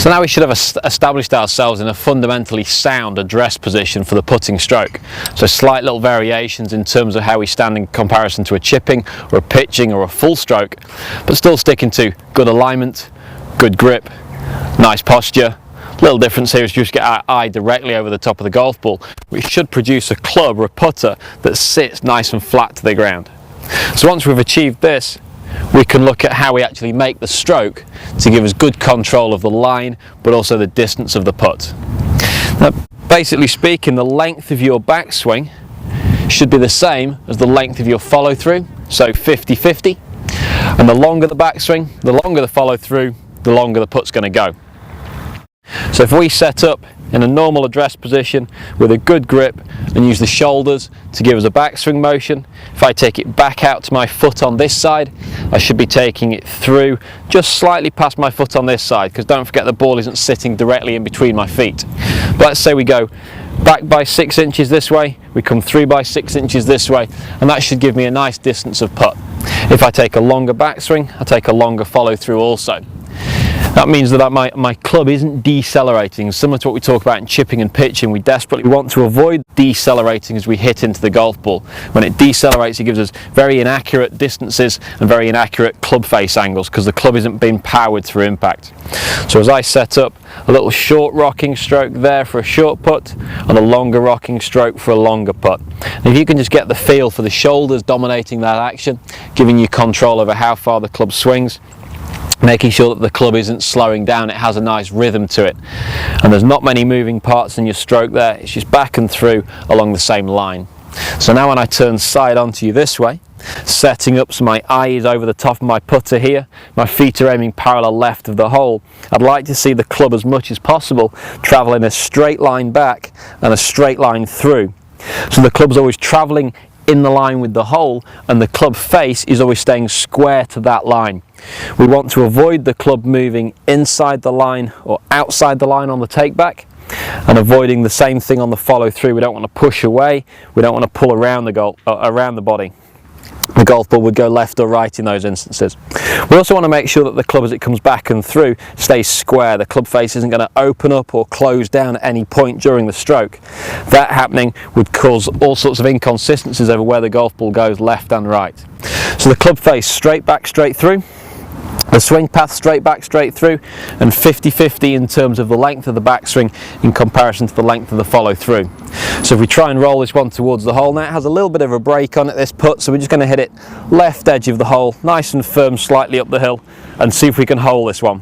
So now we should have established ourselves in a fundamentally sound address position for the putting stroke. So slight little variations in terms of how we stand in comparison to a chipping or a pitching or a full stroke, but still sticking to good alignment, good grip, nice posture. Little difference here is just get our eye directly over the top of the golf ball, which should produce a club or a putter that sits nice and flat to the ground. So once we've achieved this, we can look at how we actually make the stroke to give us good control of the line, but also the distance of the putt. Now, basically speaking, the length of your backswing should be the same as the length of your follow through, so 50-50. And the longer the backswing, the longer the follow through, the longer the putt's going to go. So if we set up in a normal address position with a good grip and use the shoulders to give us a backswing motion, if I take it back out to my foot on this side, I should be taking it through just slightly past my foot on this side, because don't forget the ball isn't sitting directly in between my feet. But let's say we go back by 6 inches this way, we come through by 6 inches this way, and that should give me a nice distance of putt. If I take a longer backswing, I take a longer follow through also. That means that my club isn't decelerating. Similar to what we talk about in chipping and pitching, we desperately want to avoid decelerating as we hit into the golf ball. When it decelerates, it gives us very inaccurate distances and very inaccurate club face angles, because the club isn't being powered through impact. So as I set up a little short rocking stroke there for a short putt and a longer rocking stroke for a longer putt. And if you can just get the feel for the shoulders dominating that action, giving you control over how far the club swings, making sure that the club isn't slowing down, it has a nice rhythm to it. And there's not many moving parts in your stroke there, it's just back and through along the same line. So now when I turn side onto you this way, setting up so my eye is over the top of my putter here, my feet are aiming parallel left of the hole, I'd like to see the club as much as possible travelling a straight line back and a straight line through. So the club's always travelling in the line with the hole, and the club face is always staying square to that line. We want to avoid the club moving inside the line or outside the line on the take back, and avoiding the same thing on the follow through. We don't want to push away, we don't want to pull around the body. The golf ball would go left or right in those instances. We also want to make sure that the club, as it comes back and through, stays square. The club face isn't going to open up or close down at any point during the stroke. That happening would cause all sorts of inconsistencies over where the golf ball goes left and right. So the club face straight back, straight through. The swing path straight back, straight through, and 50-50 in terms of the length of the backswing in comparison to the length of the follow through. So if we try and roll this one towards the hole, now it has a little bit of a break on it, this putt, so we're just going to hit it left edge of the hole, nice and firm, slightly up the hill, and see if we can hole this one.